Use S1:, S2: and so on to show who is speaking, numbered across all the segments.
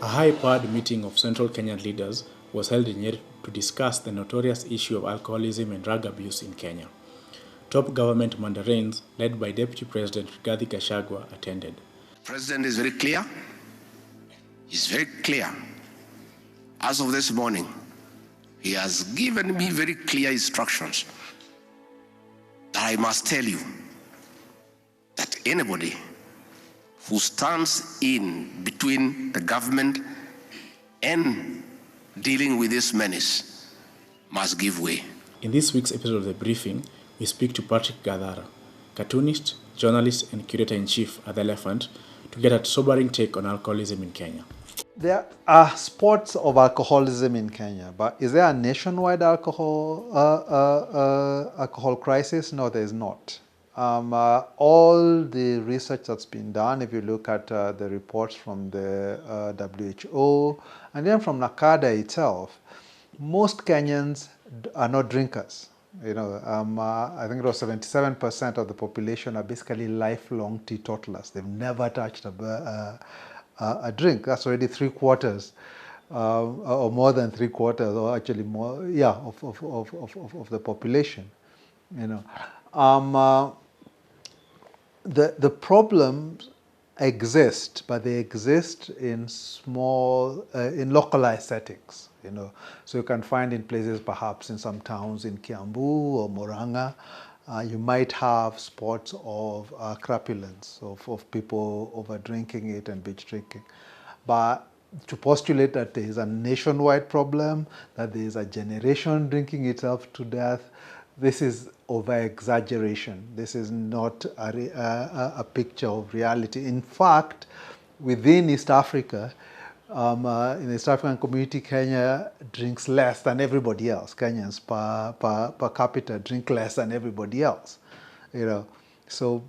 S1: A high-powered meeting of central Kenyan leaders was held in Nyeri to discuss the notorious issue of alcoholism and drug abuse in Kenya. Top government mandarins, led by Deputy President Rigathi Gachagua, attended.
S2: The President is very clear. He's very clear. As of this morning, he has given me very clear instructions that I must tell you that anybody who stands in between the government and dealing with this menace must give way.
S1: In this week's episode of The Briefing, we speak to Patrick Gathara, cartoonist, journalist, and curator-in-chief at The Elephant, to get a sobering take on alcoholism in Kenya.
S3: There are spots of alcoholism in Kenya, but is there a nationwide alcohol crisis? No, there is not. All the research that's been done, if you look at the reports from the WHO and then from NACADA itself, most Kenyans are not drinkers. I think it was 77% of the population are basically lifelong teetotalers. They've never touched a drink. That's already 3/4, or more than 3/4, or actually more, of the population. The problems exist, but they exist in in localized settings. So you can find in places, perhaps in some towns in Kiambu or Murang'a, you might have spots of crapulence, of people over drinking it and binge drinking. But to postulate that there is a nationwide problem, that there is a generation drinking itself to death, this is over-exaggeration. This is not a picture of reality. In fact, within East Africa, in the East African community, Kenya drinks less than everybody else. Kenyans per capita drink less than everybody else. So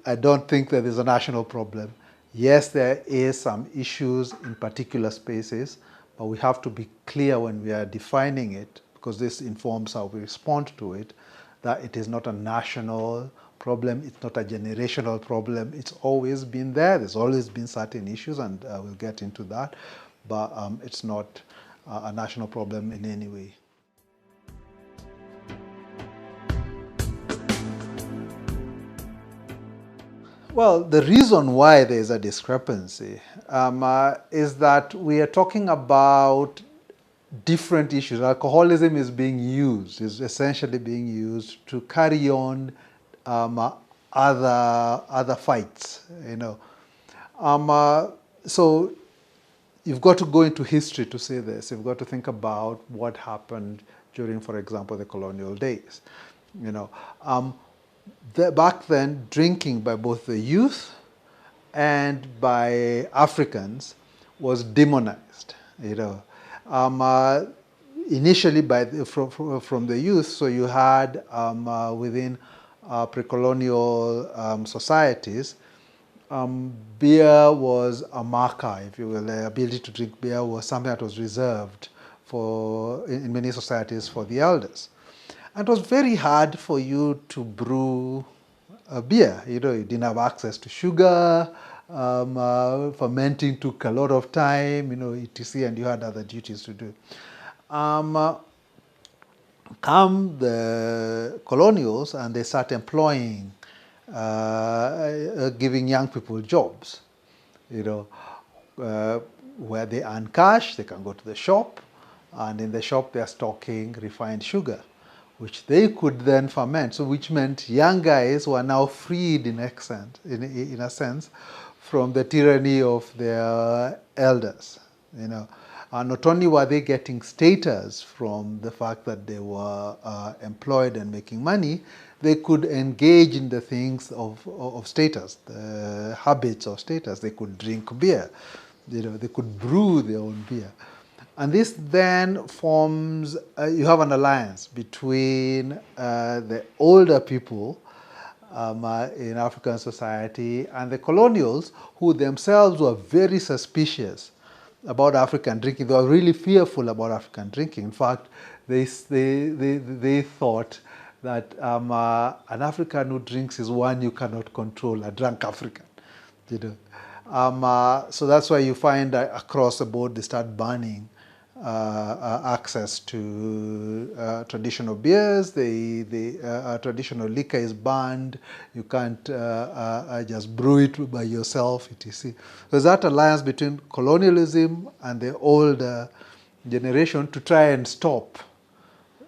S3: I don't think that there's a national problem. Yes, there is some issues in particular spaces, but we have to be clear when we are defining it, because this informs how we respond to it, that it is not a national problem, it's not a generational problem. It's always been there. There's always been certain issues, and we'll get into that, but it's not a national problem in any way. Well, the reason why there is a discrepancy is that we are talking about different issues. Alcoholism is essentially being used to carry on other fights, So you've got to go into history to see this. You've got to think about what happened during, for example, the colonial days. Back then, drinking by both the youth and by Africans was demonized. Initially from the youth, so you had within pre-colonial societies, beer was a marker, if you will. The ability to drink beer was something that was reserved in many societies for the elders. And it was very hard for you to brew a beer. You didn't have access to sugar. Fermenting took a lot of time, etc., and you had other duties to do. Come the colonials, and they start employing, giving young people jobs, where they earn cash, they can go to the shop, and in the shop they're stocking refined sugar, which they could then ferment. So which meant young guys were now freed in a sense, from the tyranny of their elders. Not only were they getting status from the fact that they were employed and making money, they could engage in the things of status, the habits of status. They could drink beer, they could brew their own beer. And this then forms, you have an alliance between the older people in African society and the colonials, who themselves were very suspicious about African drinking. They were really fearful about African drinking. In fact, they thought that an African who drinks is one you cannot control, a drunk African. So that's why you find across the board they start banning access to traditional beers. Traditional liquor is banned. You can't just brew it by yourself, etc. There's that alliance between colonialism and the older generation to try and stop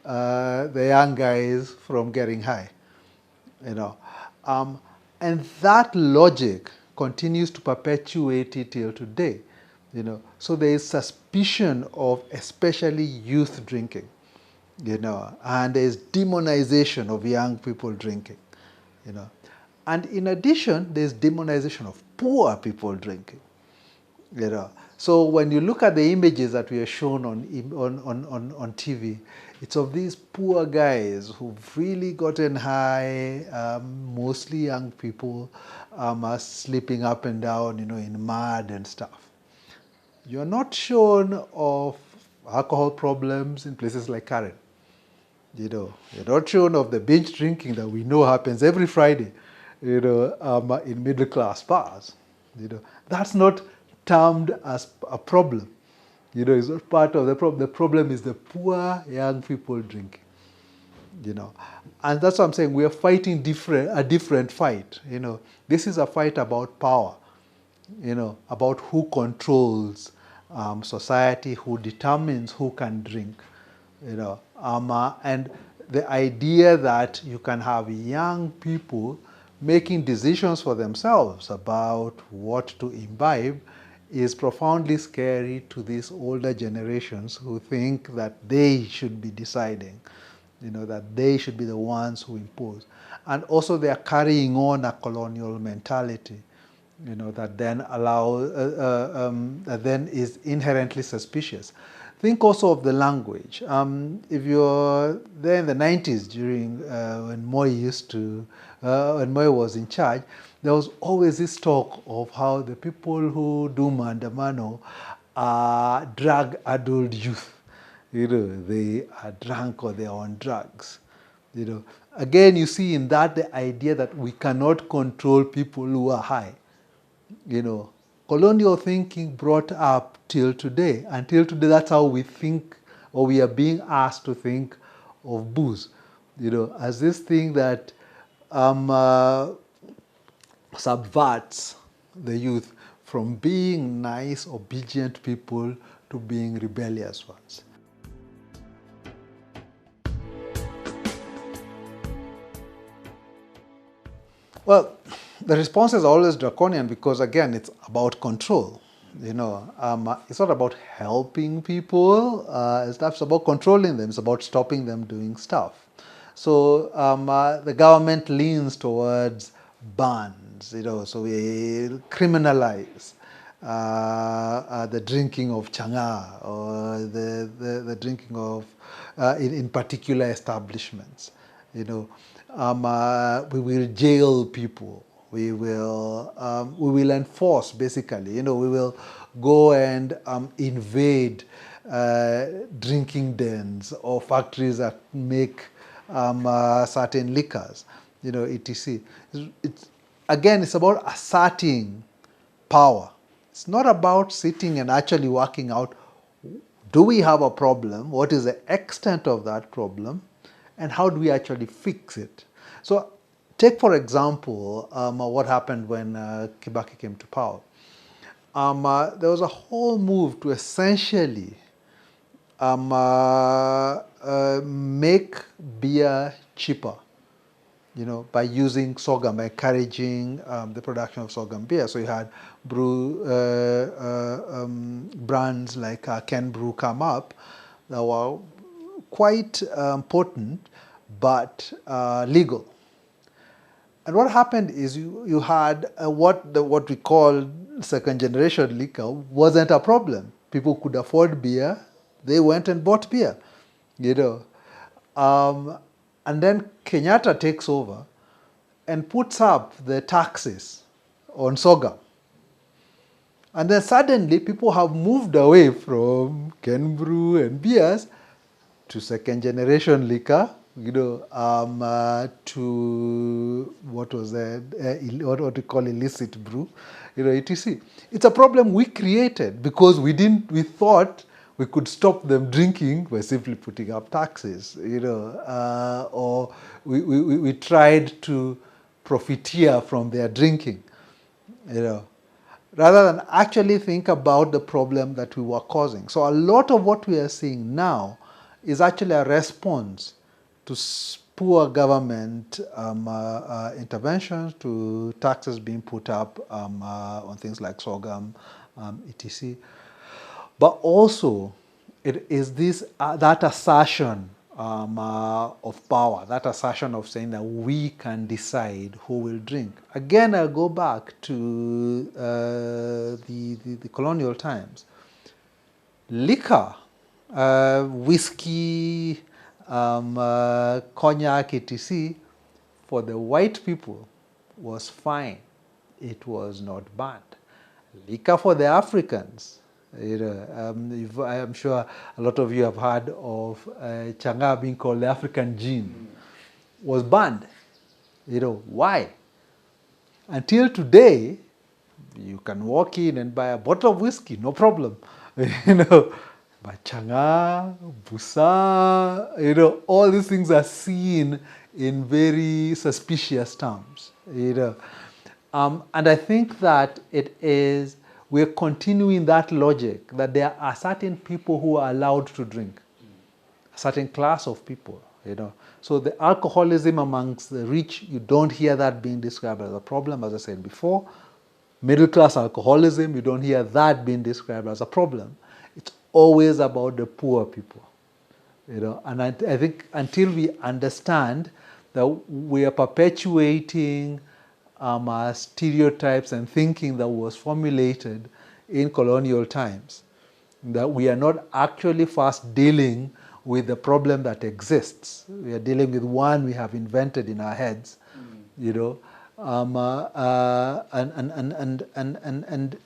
S3: the young guys from getting high, you know. And that logic continues to perpetuate it till today, you know. So there is suspicion of especially youth drinking, you know, and there is demonization of young people drinking, you know. And in addition, there's demonization of poor people drinking, you know. So when you look at the images that we are shown on TV, it's of these poor guys who've really gotten high, mostly young people, are sleeping up and down, you know, in mud and stuff. You're not shown of alcohol problems in places like Karen. You know, you're not shown of the binge drinking that we know happens every Friday, you know, in middle class bars. You know, that's not termed as a problem. You know, it's not part of the problem. The problem is the poor young people drinking. You know, and that's what I'm saying. We are fighting a different fight. You know, this is a fight about power. You know, about who controls society, who determines who can drink. You know, and the idea that you can have young people making decisions for themselves about what to imbibe is profoundly scary to these older generations who think that they should be deciding, you know, that they should be the ones who impose. And also they are carrying on a colonial mentality, you know, that then that then is inherently suspicious. Think also of the language. If you're there in the 90s during when when Moi was in charge, there was always this talk of how the people who do maandamano are drug-addled youth. You know, they are drunk or they are on drugs. You know, again, you see in that the idea that we cannot control people who are high. You know, colonial thinking brought up till today. Until today, that's how we think, or we are being asked to think of booze, you know, as this thing that subverts the youth from being nice, obedient people to being rebellious ones. Well, the response is always draconian because, again, it's about control. You know, it's not about helping people. It's about controlling them. It's about stopping them doing stuff. So the government leans towards bans. You know, so we criminalize the drinking of changa or the drinking of in particular establishments. You know, we will jail people. We will enforce, basically. You know, we will go and invade drinking dens or factories that make certain liquors. You know, etc. Again, it's about asserting power. It's not about sitting and actually working out, do we have a problem? What is the extent of that problem? And how do we actually fix it? So take, for example, what happened when Kibaki came to power. There was a whole move to essentially make beer cheaper, you know, by using sorghum, by encouraging the production of sorghum beer. So you had brands like Ken Brew come up that were quite potent, but legal. And what happened is you had what we call second generation liquor wasn't a problem. People could afford beer. They went and bought beer, you know. And then Kenyatta takes over and puts up the taxes on sorghum. And then suddenly people have moved away from Ken Brew and beers to second generation liquor to what was that, what we call illicit brew, etc. It's a problem we created because we thought we could stop them drinking by simply putting up taxes, or we tried to profiteer from their drinking, rather than actually think about the problem that we were causing. So a lot of what we are seeing now is actually a response to poor government interventions, to taxes being put up on things like sorghum, etc. But also, it is that assertion of power, that assertion of saying that we can decide who will drink. Again, I'll go back to the colonial times. Liquor, whiskey, cognac, etc., for the white people was fine. It was not banned. Liquor for the Africans, I'm sure a lot of you have heard of Chang'aa being called the African gin, was banned. Why? Until today, you can walk in and buy a bottle of whiskey, no problem. But Chang'aa, Busa, all these things are seen in very suspicious terms. And I think that we're continuing that logic, that there are certain people who are allowed to drink, a certain class of people, So the alcoholism amongst the rich, you don't hear that being described as a problem, as I said before. Middle class alcoholism, you don't hear that being described as a problem. It's always about the poor people, And I think until we understand that we are perpetuating stereotypes and thinking that was formulated in colonial times, that we are not actually first dealing with the problem that exists. We are dealing with one we have invented in our heads, and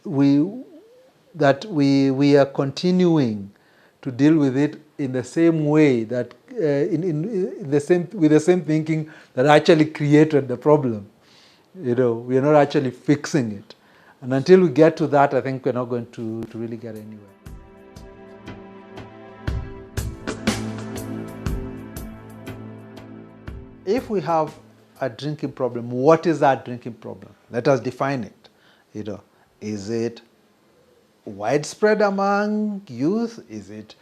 S3: we are continuing to deal with it in the same way that with the same thinking that actually created the problem. We are not actually fixing it. And until we get to that, I think we're not going to really get anywhere. If we have a drinking problem, what is that drinking problem? Let us define it. Is it widespread among youth? Is it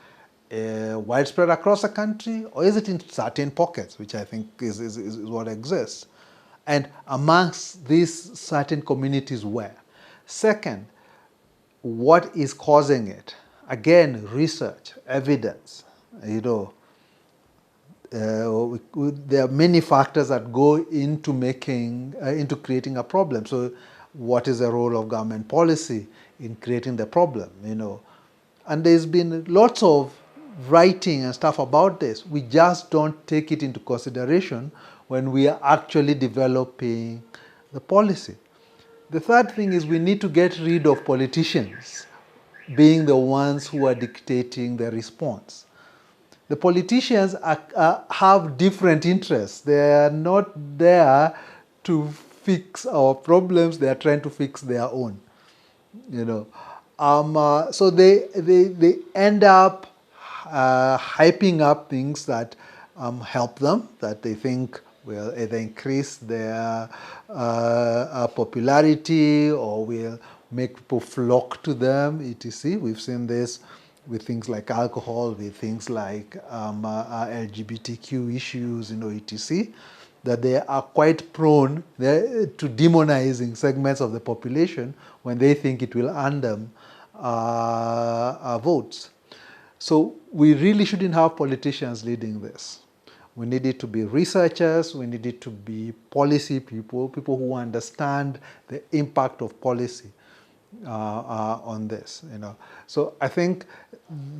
S3: widespread across the country? Or is it in certain pockets, which I think is what exists? And amongst these certain communities where? Second, what is causing it? Again, research, evidence, there are many factors that go into creating a problem. So what is the role of government policy in creating the problem, And there's been lots of writing and stuff about this. We just don't take it into consideration when we are actually developing the policy. The third thing is we need to get rid of politicians being the ones who are dictating the response. The politicians have different interests. They are not there to fix our problems. They are trying to fix their own. So they end up hyping up things that help them, that they think will either increase their popularity or will make people flock to them, etc. We've seen this with things like alcohol, with things like LGBTQ issues, etc. That they are quite prone to demonizing segments of the population when they think it will earn them votes. So we really shouldn't have politicians leading this. We need it to be researchers, we need it to be policy people who understand the impact of policy on this. So I think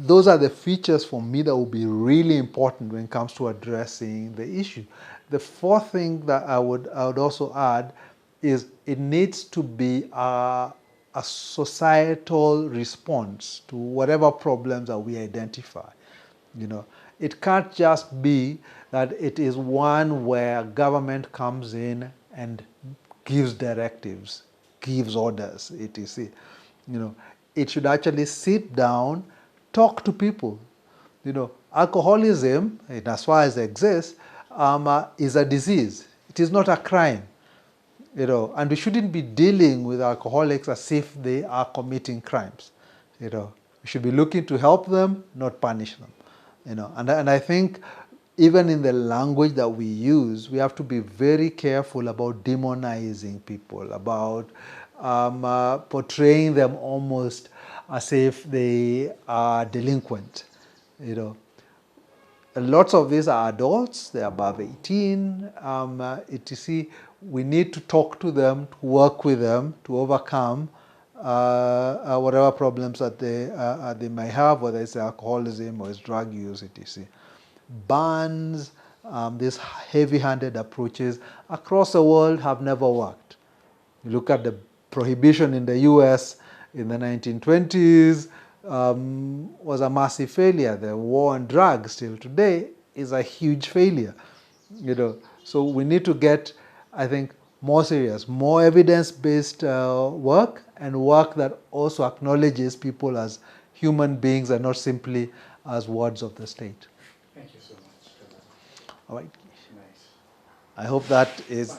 S3: those are the features for me that will be really important when it comes to addressing the issue. The fourth thing that I would also add is it needs to be a societal response to whatever problems that we identify. It can't just be that it is one where government comes in and gives directives, gives orders, etc. It should actually sit down, talk to people. Alcoholism, as far as it exists, is a disease. It is not a crime. And we shouldn't be dealing with alcoholics as if they are committing crimes. We should be looking to help them, not punish them. And I think even in the language that we use, we have to be very careful about demonizing people, about portraying them almost as if they are delinquent. Lots of these are adults, they're above 18, etc. We need to talk to them, to work with them, to overcome whatever problems that they may have, whether it's alcoholism or it's drug use, etc. Bans, these heavy-handed approaches across the world have never worked. You look at the prohibition in the US in the 1920s, was a massive failure. The war on drugs till today is a huge failure. So we need to get, I think, more serious, more evidence-based work, and work that also acknowledges people as human beings and not simply as wards of the state.
S1: Thank you so much.
S3: All right.
S1: Nice.
S3: I hope that is